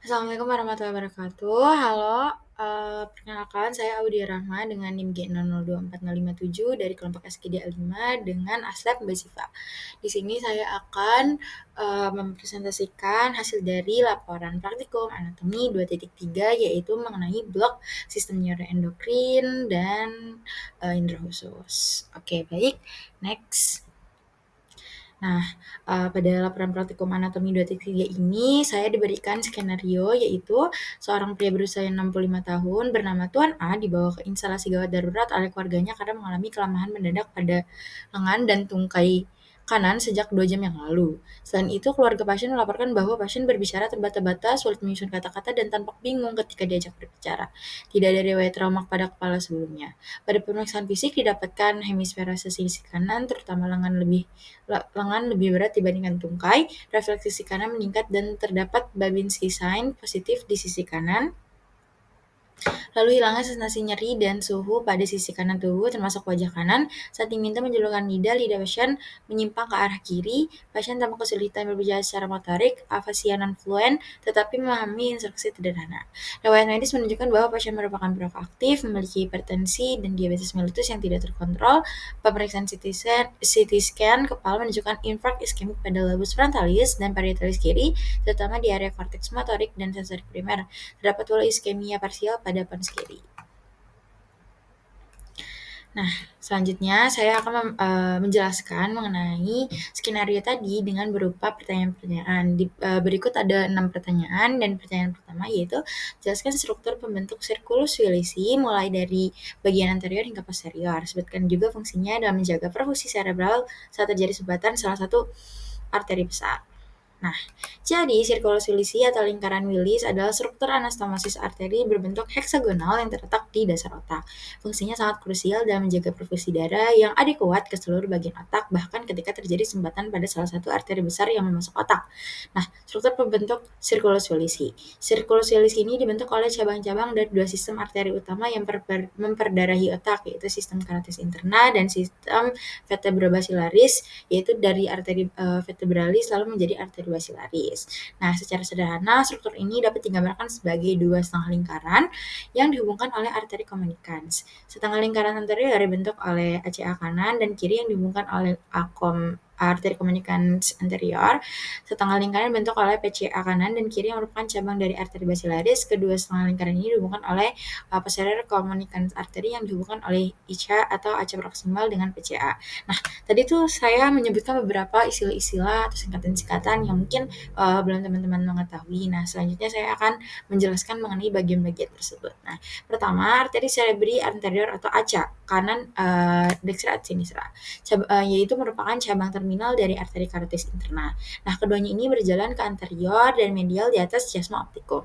Assalamualaikum warahmatullahi wabarakatuh. Halo, perkenalkan saya Audia Rahma dengan NIM G00240557 dari kelompok SKDA 5 dengan aslab Mbak Siva. Di sini saya akan mempresentasikan hasil dari laporan praktikum anatomi 2.3 yaitu mengenai blok sistem neuroendokrin dan indera khusus. Oke, baik. Next. Nah, pada laporan praktikum anatomi 2.3 ini saya diberikan skenario yaitu seorang pria berusia 65 tahun bernama Tuan A dibawa ke instalasi gawat darurat oleh keluarganya karena mengalami kelemahan mendadak pada lengan dan tungkai kanan sejak 2 jam yang lalu. Selain itu, keluarga pasien melaporkan bahwa pasien berbicara terbata-bata, sulit menyusun kata-kata, dan tampak bingung ketika diajak berbicara. Tidak ada riwayat trauma pada kepala sebelumnya. Pada pemeriksaan fisik didapatkan hemisfera sisi kanan, terutama lengan lebih berat dibandingkan tungkai, refleks sisi kanan meningkat dan terdapat Babinski sign positif di sisi kanan. Lalu hilangnya sensasi nyeri dan suhu pada sisi kanan tubuh termasuk wajah kanan. Saat diminta menjulurkan lidah pasien menyimpang ke arah kiri. Pasien tampak kesulitan berbicara secara motorik, afasia non-fluent, tetapi memahami instruksi sederhana. Riwayat medis menunjukkan bahwa pasien merupakan perokok aktif, memiliki hipertensi dan diabetes mellitus yang tidak terkontrol. Pemeriksaan CT scan kepala menunjukkan infark iskemik pada lobus frontalis dan parietalis kiri, terutama di area korteks motorik dan sensori primer. Terdapat pula iskemia parsial pada pons kiri. Nah, selanjutnya saya akan menjelaskan mengenai skenario tadi dengan berupa pertanyaan-pertanyaan. Berikut ada 6 pertanyaan dan pertanyaan pertama yaitu jelaskan struktur pembentuk sirkulus wilisi mulai dari bagian anterior hingga posterior. Sebutkan juga fungsinya dalam menjaga perfusi cerebral saat terjadi sumbatan salah satu arteri besar. Nah, jadi sirkulus wilisi atau lingkaran Willis adalah struktur anastomosis arteri berbentuk heksagonal yang terletak di dasar otak. Fungsinya sangat krusial dalam menjaga perfusi darah yang adekuat ke seluruh bagian otak, bahkan ketika terjadi sumbatan pada salah satu arteri besar yang memasuk otak. Nah, struktur pembentuk sirkulus wilisi. Sirkulus wilisi ini dibentuk oleh cabang-cabang dari dua sistem arteri utama yang memperdarahi otak, yaitu sistem carotis interna dan sistem vertebrobasilaris, yaitu dari arteri vertebralis lalu menjadi arteri basilaris. Nah, secara sederhana, struktur ini dapat digambarkan sebagai dua setengah lingkaran yang dihubungkan oleh arteri komunikans. Setengah lingkaran anterior dibentuk oleh ACA kanan dan kiri yang dihubungkan oleh arteri komunikans anterior. Setengah lingkaran dibentuk oleh PCA kanan dan kiri yang merupakan cabang dari arteri basilaris. Kedua setengah lingkaran ini dihubungkan oleh posterior komunikans arteri yang dihubungkan oleh ICA atau AC proksimal dengan PCA. Nah, tadi tuh saya menyebutkan beberapa istilah-istilah atau singkatan-singkatan yang mungkin belum teman-teman mengetahui. Nah, selanjutnya saya akan menjelaskan mengenai bagian-bagian tersebut. Nah, pertama arteri cerebri anterior atau ACA kanan dextra at sinistra, yaitu merupakan cabang terminal dari arteri carotis interna. Nah, keduanya ini berjalan ke anterior dan medial di atas chiasma opticum.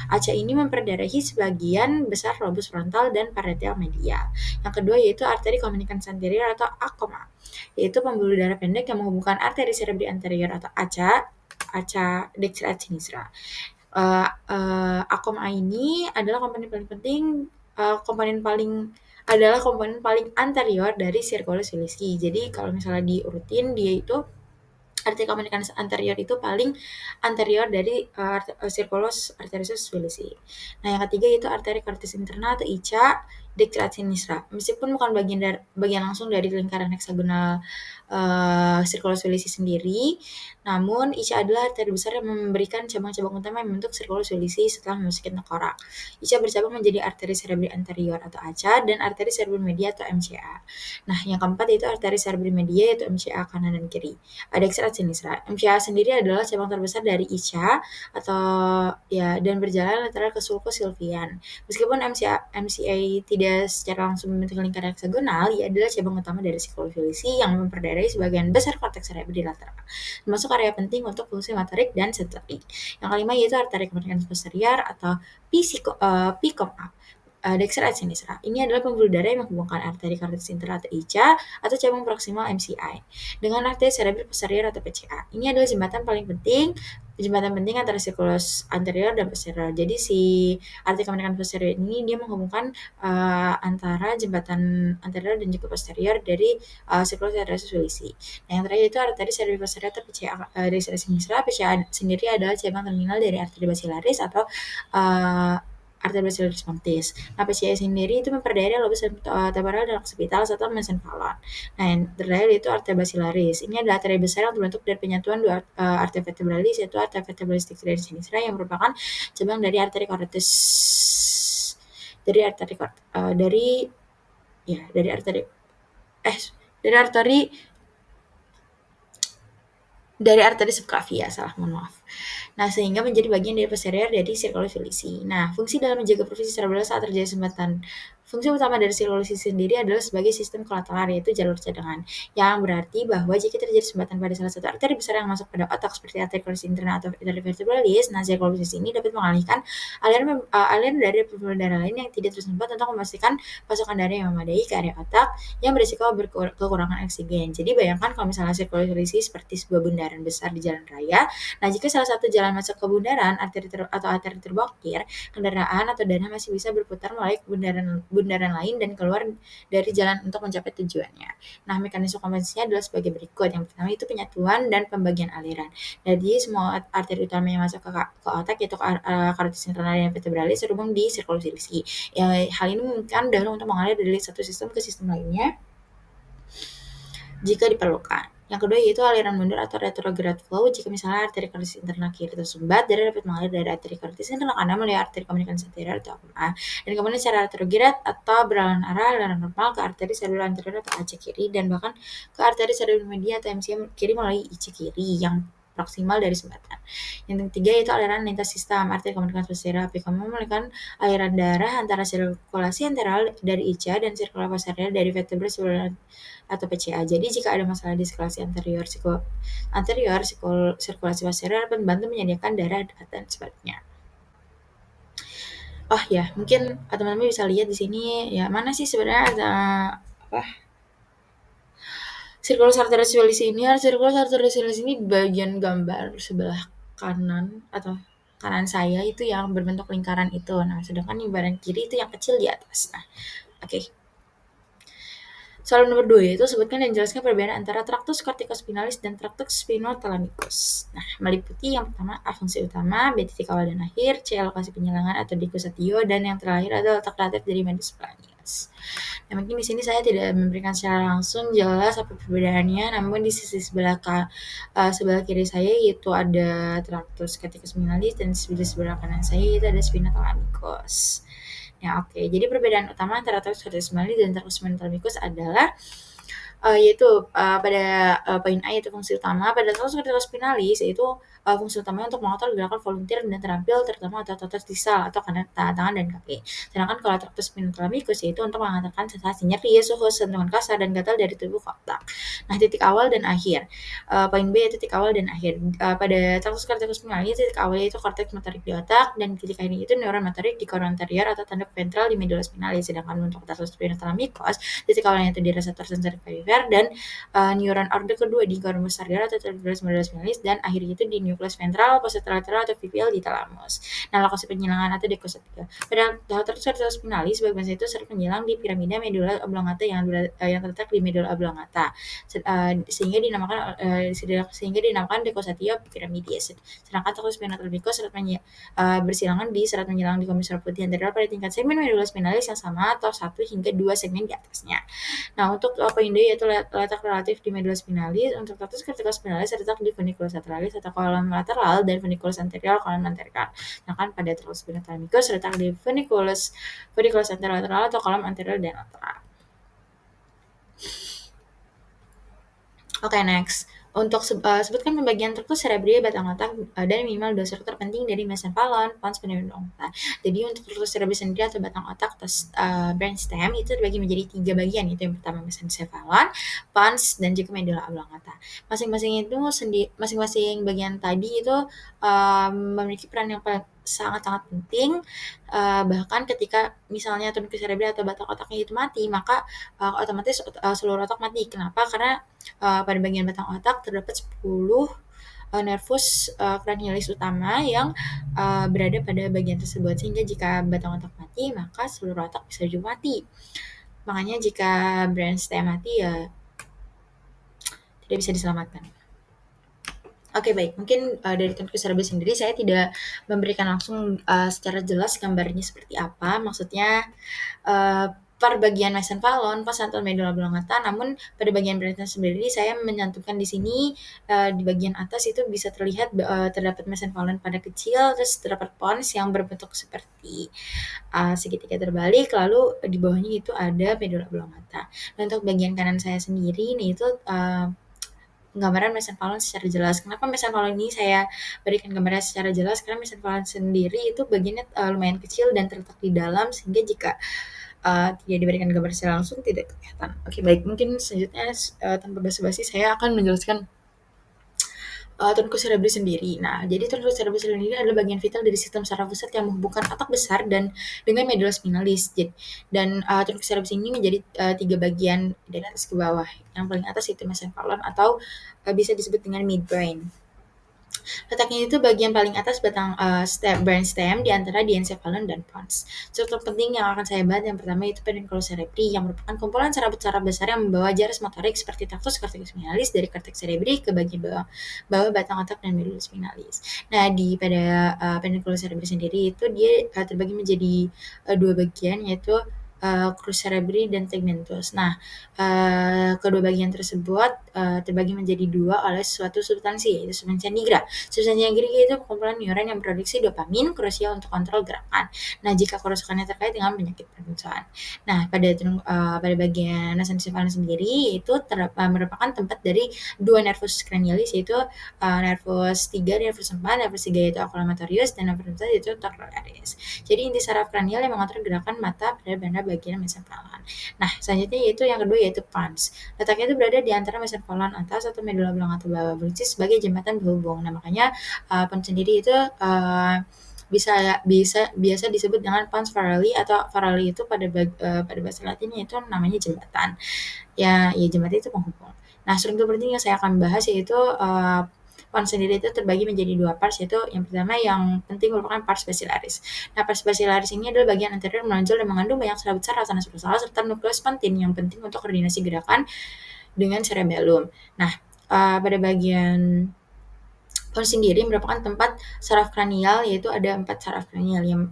ACA ini memperdarahi sebagian besar lobus frontal dan parietal medial. Yang kedua yaitu arteri komunikans anterior atau ACOMA, yaitu pembuluh darah pendek yang menghubungkan arteri cerebri anterior atau ACA dextra at sinistra. ACOMA ini adalah komponen paling anterior dari sirkulus wilisi. Jadi kalau misalnya diurutin dia itu arteri komunikans anterior itu paling anterior dari sirkulus arteriosus wilisi. Nah, yang ketiga yaitu arteri carotis interna atau ICA dextra at sinistra. Meskipun bukan bagian langsung dari lingkaran heksagonal sirkulus wilisi sendiri, namun ICA adalah arteri besar yang memberikan cabang-cabang utama yang membentuk sirkulus wilisi setelah memasuki tengkorak. ICA bercabang menjadi arteri cerebri anterior atau ACA dan arteri cerebri media atau MCA. Nah, yang keempat yaitu arteri cerebri media yaitu MCA kanan dan kiri. Dextra at sinistra. MCA sendiri adalah cabang terbesar dari ICA dan berjalan lateral ke sulcus sylvian. Meskipun MCA tidak secara langsung membentuk lingkaran heksagonal, ia adalah cabang utama dari sirkulus wilisi yang memperdarahi sebagian besar korteks cerebri lateral, termasuk area penting untuk fungsi motorik dan sensorik. Yang kelima yaitu arteri komunikans posterior atau PCOM dextra at sinistra. Ini adalah pembuluh darah yang menghubungkan arteri carotis interna atau ICA atau cabang proksimal MCI dengan arteri cerebri posterior atau PCA. Ini adalah jembatan paling penting jembatan penting antara sirkulus anterior dan posterior. Jadi si artery komunikasi posterior ini dia menghubungkan antara jembatan anterior dan juga posterior dari sirkulus arterius Wilisi. Nah, yang terakhir itu arteri cerebri posterior atau PCA dari sinistra. PCA sendiri adalah cabang terminal dari arteri basilaris atau arteri basilaris pontis. Nah, PCA sendiri itu memperdaya lobus temporal dan occipital serta mesenfalon. Nah, yang terakhir itu arteri basilaris. Ini adalah arteri besar yang terbentuk dari penyatuan dua arteri vertebralis, yaitu arteri vertebralis dari sinistra yang merupakan cabang dari arteri corotis dari arteri dari arteri dari arteri dari arteri subclavia, mohon maaf. Nah, sehingga menjadi bagian dari posterior dari sirkulus Wilisi. Nah, fungsi dalam menjaga profesi cerebral saat terjadi sumbatan. Fungsi utama dari sirkulus sendiri adalah sebagai sistem kolateral, yaitu jalur cadangan. Yang berarti bahwa jika terjadi sumbatan pada salah satu arteri besar yang masuk pada otak seperti arteri corotis interna atau arteri vertebralis, nah sirkulus ini dapat mengalihkan aliran dari pembuluh darah lain yang tidak tersumbat untuk memastikan pasokan darah yang memadai ke area otak yang berisiko kekurangan oksigen. Jadi bayangkan kalau misalnya sirkulus seperti sebuah bundaran besar di jalan raya. Nah, jika salah satu jalan masuk ke bundaran atau arteri terblokir, kendaraan atau darah masih bisa berputar melalui bundaran lain dan keluar dari jalan untuk mencapai tujuannya. Nah, mekanisme kompensasinya adalah sebagai berikut. Yang pertama itu penyatuan dan pembagian aliran. Jadi semua arteri utama yang masuk ke otak yaitu karotis internal dan vertebralis terhubung di sirkulus Wilisi. Hal ini memungkinkan darah untuk mengalir dari satu sistem ke sistem lainnya jika diperlukan. Yang kedua yaitu aliran mundur atau retrograde flow. Jika misalnya arteri karotis internal kiri tersumbat, darah dapat mengalir dari arteri karotis internal kanan melalui arteri komunikasi anterior atau AKA, dan kemudian secara retrograde atau berlawanan arah aliran normal ke arteri cerebral anterior atau AC kiri, dan bahkan ke arteri cerebral media atau MCM kiri melalui IC kiri yang proksimal dari sumbatan. Yang ketiga yaitu aliran lintas sistem arteri komunikasi posterior. APK memulihkan aliran darah antara sirkulasi anterior dari ICA dan sirkulasi posterior dari vertebra atau PCA. Jadi jika ada masalah di sirkulasi anterior, sirkulasi posterior akan membantu menyediakan darah dan sebaliknya. Oh ya, mungkin teman-teman bisa lihat di sini ya mana sih sebenarnya ada sirkulus arterius Wilisi ini. Sirkulus arterius Wilisi ini bagian gambar sebelah kanan atau kanan saya itu yang berbentuk lingkaran itu. Nah, sedangkan di bagian kiri itu yang kecil di atas. Nah, oke. Soal nomor 2 yaitu sebutkan dan jelaskan perbedaan antara traktus corticospinalis dan traktus spinothalamikus. Nah, meliputi yang pertama A fungsi utama, B titik awal dan akhir, C lokasi penyilangan atau dekusatio, dan yang terakhir adalah letak relatif dari medus planius. Nah, mungkin di sini saya tidak memberikan secara langsung jelas apa perbedaannya, namun di sisi sebelah kiri saya yaitu ada traktus corticospinalis dan di sebelah kanan saya yaitu ada spinothalamikus. Ya, oke. Jadi perbedaan utama antara traktus corticospinalis dan traktus spinothalamikus adalah yaitu pada poin A yaitu fungsi utama. Pada traktus corticospinalis yaitu fungsi utamanya untuk mengatur gerakan volunteer dan terampil terutama otot-otot distal atau tangan dan kaki. Sedangkan kalau traktus spinothalamikus yaitu untuk mengantarkan sensasi nyeri, suhu, sentuhan kasar dan gatal dari tubuh ke otak. Nah, titik awal dan akhir. Poin B yaitu titik awal dan akhir. Pada traktus corticospinalis titik awal yaitu korteks motorik di otak dan titik akhir itu neuron motorik di koron anterior atau tanduk ventral di medula spinalis. Sedangkan untuk traktus spinothalamikus titik awalnya itu di reseptor sensorik perifer dan neuron orde kedua di koron posterior atau medula spinalis dan akhirnya itu di nukleus ventral, posterolateral atau VPL di talamus. Nah, lokasi penyilangan atau dekusatio. Pada traktus corticospinalis bagian itu sering menyilang di piramida medula oblongata yang terletak di medula oblongata. Sehingga dinamakan dekusatio piramidis. Sedangkan traktus spinothalamikus bersilangan di serat menyilang di komisar putih anterior pada tingkat segmen medula spinalis yang sama atau 1 hingga 2 segmen di atasnya. Nah, untuk poin D yaitu letak relatif di medula spinalis. Untuk traktus corticospinalis terletak di funiculus lateralis atau kolom lateral dan funiculus anterior kolom anterior. Sedangkan pada traktus spinothalamikus terletak di funiculus anterolateral atau kolom anterior dan lateral. Oke, next. Untuk sebutkan pembagian traktus cerebri batang otak dan minimal 2 struktur penting dari mesenfalon, pons, penyelundup otak. Jadi untuk traktus cerebri sendiri atau batang otak atau brainstem itu terbagi menjadi 3 bagian. Itu yang pertama mesencephalon, pons, dan juga medula oblongata. Masing-masing bagian tadi itu memiliki peran yang sangat-sangat penting. Bahkan ketika misalnya tunas cerebri atau batang otaknya itu mati, maka otomatis seluruh otak mati. Kenapa? Karena pada bagian batang otak terdapat 10 nervus cranialis utama yang berada pada bagian tersebut, sehingga jika batang otak mati maka seluruh otak bisa juga mati. Makanya jika brainstem mati ya tidak bisa diselamatkan. Oke, baik, mungkin dari tonkus cerebri sendiri saya tidak memberikan langsung secara jelas gambarnya seperti apa, maksudnya per bagian mesencephalon, posantral medula oblongata, namun pada bagian brainstem sendiri saya mencantumkan di sini di bagian atas itu bisa terlihat terdapat mesencephalon pada kecil, terus terdapat pons yang berbentuk seperti segitiga terbalik, lalu di bawahnya itu ada medula oblongata. Dan untuk bagian kanan saya sendiri ini itu gambaran mesencephalon secara jelas. Kenapa mesencephalon ini saya berikan gambarnya secara jelas? Karena mesencephalon sendiri itu bagiannya lumayan kecil dan terletak di dalam, sehingga jika tidak diberikan gambar secara langsung tidak kelihatan. Oke, baik, mungkin selanjutnya tanpa basa-basi saya akan menjelaskan tonkus cerebri sendiri. Nah, jadi tonkus cerebri sendiri adalah bagian vital dari sistem saraf pusat yang menghubungkan otak besar dan dengan medula spinalis. Dan tonkus cerebri ini menjadi 3 bagian dari atas ke bawah. Yang paling atas itu mesencephalon atau bisa disebut dengan midbrain. Letaknya itu bagian paling atas batang brainstem di antara diencephalon dan pons. Struktur penting yang akan saya bahas yang pertama itu pedunculus cerebri yang merupakan kumpulan saraf-saraf besar yang membawa jaris motorik seperti tactus corticus spinalis dari cortex cerebri ke bagian bawah batang otak dan medulus spinalis. Nah, pada pedunculus cerebri sendiri itu dia terbagi menjadi 2 bagian, yaitu crus cerebri dan tegmentus. Nah, kedua bagian tersebut terbagi menjadi 2 oleh suatu substansi, yaitu substansi nigra. Substansi nigra itu kumpulan neuron yang memproduksi dopamin krusial untuk kontrol gerakan. Nah, jika kerusakannya terkait dengan penyakit Parkinson. Nah, pada bagian mesencephalon sendiri itu merupakan tempat dari 2 nervus cranialis, yaitu nervus 3, nervus 4, nervus 3 yaitu oculomotorius dan nervus 4 yaitu trochlearis. Jadi inti saraf kranial yang mengontrol gerakan mata pada bagian mesencephalon. Nah, selanjutnya yaitu yang kedua yaitu pons. Letaknya itu berada di antara mesencephalon atas atau medula oblongata bawah, berfungsi sebagai jembatan penghubung. Nah, makanya pons sendiri itu biasa disebut dengan pons varali, atau varali itu pada bahasa Latinnya itu namanya jembatan. Ya jembatan itu penghubung. Nah, struktur penting yang saya akan bahas yaitu pons sendiri itu terbagi menjadi 2 parts, yaitu yang pertama yang penting merupakan pars basilaris. Nah, pars basilaris ini adalah bagian anterior menonjol dan mengandung banyak saraf besar rasa basal serta nukleus pontin yang penting untuk koordinasi gerakan dengan cerebellum. Nah, pada bagian pons sendiri merupakan tempat saraf kranial, yaitu ada 4 saraf kranial yang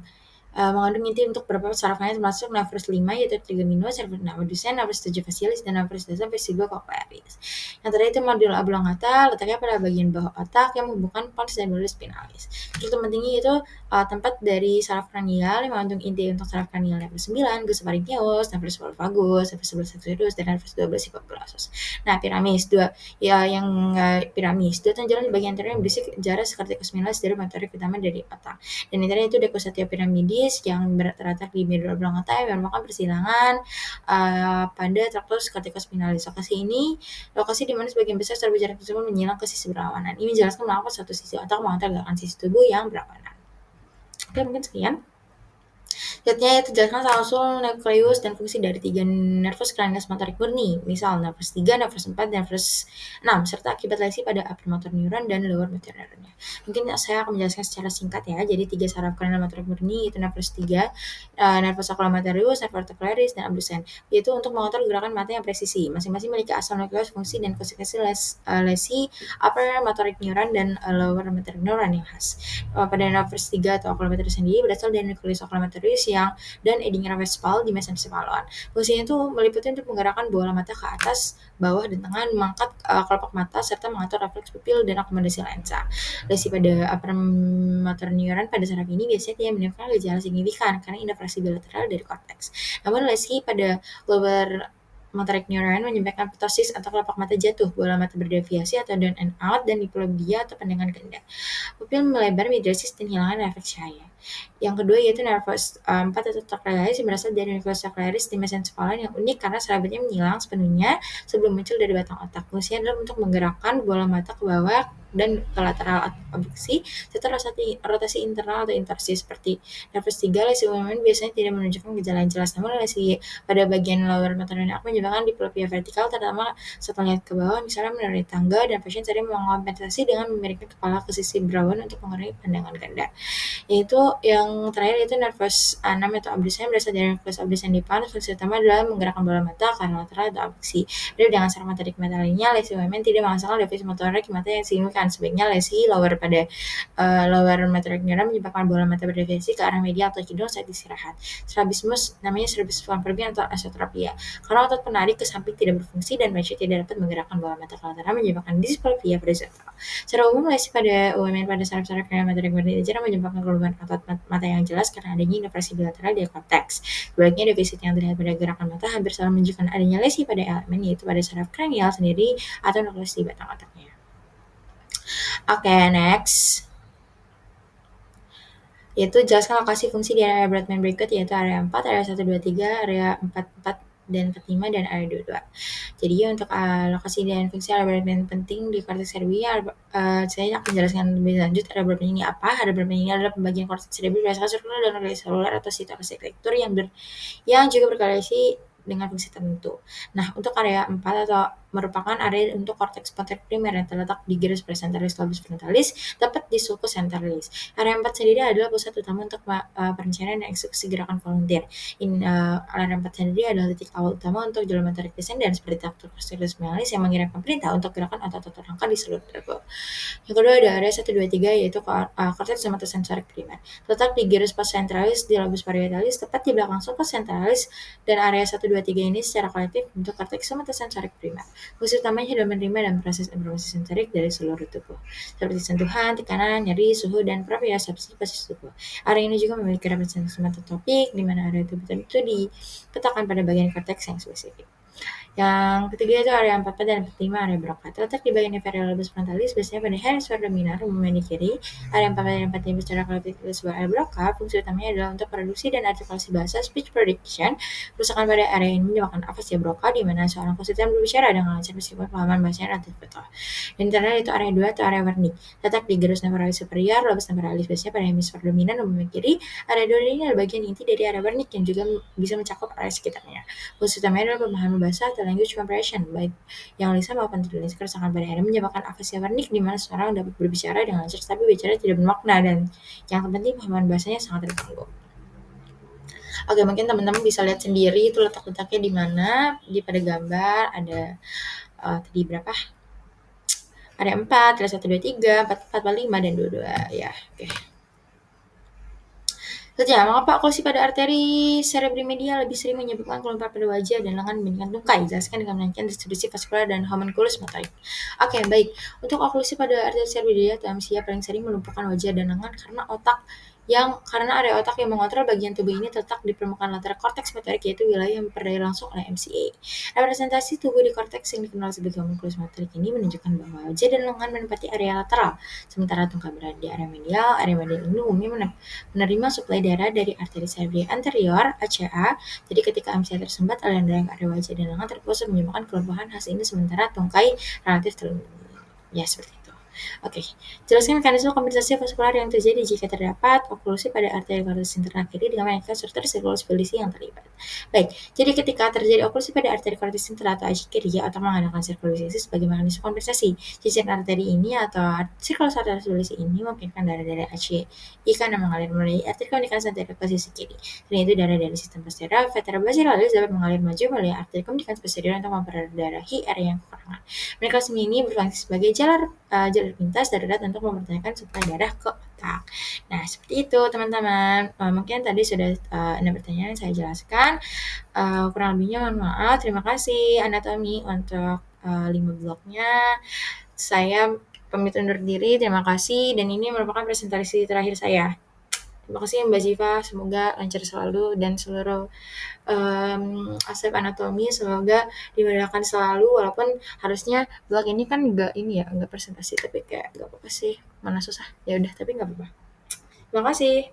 mengandung inti untuk beberapa saraf lain termasuk nervus 5 yaitu trigeminus, nervus ducens, nervus 7 facialis, dan nervus 8 vestibulo cochlearis. Yang terakhir itu medula oblongata, letaknya pada bagian bawah otak yang menghubungkan pons dan medulus spinalis. Struktur pentingnya itu tempat dari saraf kranial yang mengandung inti untuk saraf kranial nervus 9, glus pharyngeus, nervus vagus, nervus 11 serus, dan nervus 12 hypoglossum. Nah, piramis 2 ya yang piramis 2 tonjolan di bagian anterior yang berisi jaris corticus spinalis dari motorik utama dari otak. Dan intinya itu decussatio piramidis yang terletak di medula oblongata yang merupakan persilangan pada tractus corticus spinalis. Lokasi di mana sebagian besar saraf jarak tersebut menyilang ke sisi berlawanan. Ini menjelaskan mengapa suatu sisi otak mengontrol gerakan sisi tubuh yang berlawanan. Oke, mungkin sekian. Selanjutnya itu jelaskan asal-usul nukleus dan fungsi dari 3 nervus cranius motorik murni, misal nervus 3, nervus 4, nervus 6, serta akibat lesi pada upper motor neuron dan lower motor neuronnya. Mungkin saya akan menjelaskan secara singkat ya. Jadi 3 saraf cranial motorik murni itu nervus 3, nervus oculomotorius, nervus trochlearis, dan abducens, yaitu untuk mengontrol gerakan mata yang presisi. Masing-masing memiliki asal nukleus, fungsi, dan konsekuensi lesi upper motoric neuron dan lower motor neuron yang khas. Pada nervus 3 atau oculomotorius sendiri berasal dari nukleus oculomotorius dan Edinger-Westphal di mesencephalon. Fungsinya itu meliputi untuk menggerakkan bola mata ke atas, bawah, dan tengah, mengangkat kelopak mata, serta mengatur refleks pupil dan akomodasi lensa. Lesi pada upper motor neuron pada saraf ini biasanya tidak menimbulkan gejala signifikan karena innervasi bilateral dari korteks. Namun lesi pada lower motoric neuron menyebabkan ptosis atau kelopak mata jatuh, bola mata berdeviasi atau down and out, dan diplopia atau pandangan ganda. Pupil melebar, midriasis, dan hilangnya refleks cahaya. Yang kedua yaitu nervus 4 atau trochlearis yang berasal dari nukleus trochlearis di mesencephalon yang unik karena serabutnya menghilang sepenuhnya sebelum muncul dari batang otak. Fungsinya adalah untuk menggerakkan bola mata ke bawah dan lateral abduksi, serta rotasi internal atau intorsi seperti nervus 3. Lesi UMN biasanya tidak menunjukkan gejala yang jelas, namun lesi pada bagian lower metatarsius menyebabkan diplopia vertikal, terutama saat melihat ke bawah, misalnya menuruni tangga, dan pasien sering mengompensasi dengan memiringkan kepala ke sisi berawan untuk mengurangi pandangan ganda. Yaitu yang terakhir itu nervus 6 atau abdusen berasal dari nervus abducens. Fungsi utama adalah menggerakkan bola mata karena lateral atau abduksi. Beda dengan saraf motorik mata lainnya, lesi UMN tidak menghasilkan defisit motorik mata yang signifikan. Sebaiknya lesi lower pada lower motorik neuron menyebabkan bola mata berdeviasi ke arah medial atau kidul saat istirahat. Strabismus namanya strabismus flanfurbi atau esotropia. Karena otot penarik ke samping tidak berfungsi dan pasien tidak dapat menggerakkan bola mata ke lateral menyebabkan dispalpia horizontal. Secara umum, lesi pada UMN pada saraf-saraf neuron motorik berjajar menyebabkan kelumpuhan otot mata yang jelas karena adanya inervasi bilateral di korteks. Sebaliknya, defisit yang terlihat pada gerakan mata hampir selalu menunjukkan adanya lesi pada elemen, yaitu pada saraf kranial sendiri atau nukleus di batang otaknya. Oke, next. Yaitu jelaskan lokasi fungsi di area Brodmann berikut, yaitu area 4, area 1, 2, 3, area 4 dan 45, dan area 22. Jadi untuk lokasi dan fungsi area Brodmann penting di korteks cerebri, saya akan menjelaskan lebih lanjut area Brodmann ini apa. Area Brodmann ini adalah pembagian korteks cerebri berdasarkan struktur dan organisasi seluler atau sitoarsitektur yang juga berkorelasi dengan fungsi tertentu. Nah, untuk area 4 atau merupakan area untuk korteks motorik primer yang terletak di gyrus presentalis lobus frontalis, tepat di sulcus centralis. Area 4 sendiri adalah pusat utama untuk perencanaan dan eksekusi gerakan volunteer. Area 4 sendiri adalah titik awal utama untuk jalan motorik desain dan seperti taktur corticalis malis yang mengirimkan perintah untuk gerakan otot-otot rangka di seluruh tubuh. Yang kedua ada area 1, 2, 3, yaitu korteks somatosensorik primer. Terletak di gyrus postcentralis di lobus parietalis, tepat di belakang sulcus centralis, dan area 1, 2, 3 ini secara kolektif bentuk korteks somatosensorik primer. Fungsi utamanya adalah menerima dan proses informasi sensorik dari seluruh tubuh, seperti sentuhan, tekanan, nyeri, suhu, dan propriocepsi posisi tubuh. Area ini juga memiliki representasi somatotropik, di mana area tubuh itu dipetakan pada bagian korteks yang spesifik. Yang ketiga itu area 44 dan 45, area Broca. Terletak di bagian inferior lobus frontalis, biasanya pada hemisfer dominar, umumnya di kiri. Area 44 dan 45 secara kolektif itu sebuah area Broca. Fungsi utamanya adalah untuk produksi dan artikulasi bahasa, speech prediction. Kerusakan pada area ini menyebabkan afasia Broca, di mana seorang konsultan berbicara dengan lancar meskipun pemahaman bahasanya relatif betul. Dan terakhir itu area 2 atau area Wernicke. Terletak di gyrus temporalis superior, lobus temporalis, biasanya pada hemisfer dominan, umumnya kiri. Area 2 ini adalah bagian inti dari area Wernicke yang juga bisa mencakup area sekitarnya. Fungsi utamanya adalah pemahaman bahasa atau language comprehension, baik yang lisan maupun tertulis. Kerusakan pada area menyebabkan afasia Wernicke, di mana seorang dapat berbicara dengan lancar tapi bicara tidak bermakna, dan yang terpenting pemahaman bahasanya sangat terganggu. Oke, mungkin teman-teman bisa lihat sendiri itu letak-letaknya di mana di pada gambar. Ada tadi berapa? Area 4, area 1, 2, 3, 4, 4, 5, dan 22. Ya, oke. Selanjutnya, mengapa oklusi pada arteri cerebri medial lebih sering menyebabkan kelumpar pada wajah dan lengan dibandingkan tungkai? Jelaskan dengan menanyakan distribusi vaskular dan homunculus motorik. Oke, baik. Untuk oklusi pada arteri cerebri medial atau MCA paling sering melumpuhkan wajah dan lengan karena area otak yang mengontrol bagian tubuh ini terletak di permukaan lateral korteks motorik, yaitu wilayah yang diperdaya langsung oleh MCA. Representasi tubuh di korteks yang dikenal sebagai homunculus motorik ini menunjukkan bahwa wajah dan lengan menempati area lateral, sementara tungkai berada di area medial. Area medial ini umumnya menerima suplai darah dari arteri cerebri anterior (ACA). Jadi ketika MCA tersumbat, aliran darah ke area wajah dan lengan terpusat menyebabkan kelumpuhan khas ini, sementara tungkai relatif terlindungi. Ya, seperti itu. Oke, jelaskan mekanisme kompensasi vaskular yang terjadi jika terdapat oklusi pada arteri korteks internal kiri dengan banyaknya struktur sirkulus polisi yang terlibat. Baik, jadi ketika terjadi oklusi pada arteri korteks internal atau AC kiri, otak mengandalkan sirkulasi sebagai mekanisme kompensasi. Ciciran arteri ini atau sirkulus arteri polisi ini memungkinkan darah dari AC karena mengalir melalui arteri komunikasi anterior ke sisi kiri. Selain itu, darah dari sistem posterior vertebrobasilaris dapat mengalir maju melalui arteri komunikasi posterior untuk memperdarahi area yang kekurangan. Mekanisme ini berfungsi sebagai jalur pintas darurat untuk mempertahankan suplai darah ke otak. Nah, seperti itu teman-teman. Mungkin tadi sudah 6 pertanyaan yang saya jelaskan. Kurang lebihnya mohon maaf. Terima kasih anatomi untuk 5 bloknya. Saya pamit undur diri. Terima kasih. Dan ini merupakan presentasi terakhir saya. Terima kasih Mbak Ziva. Semoga lancar selalu dan seluruh aspek anatomi semoga dimudahkan selalu, walaupun harusnya blog ini kan enggak presentasi, tapi kayak enggak apa-apa sih, mana susah ya udah, tapi enggak apa-apa. Terima kasih.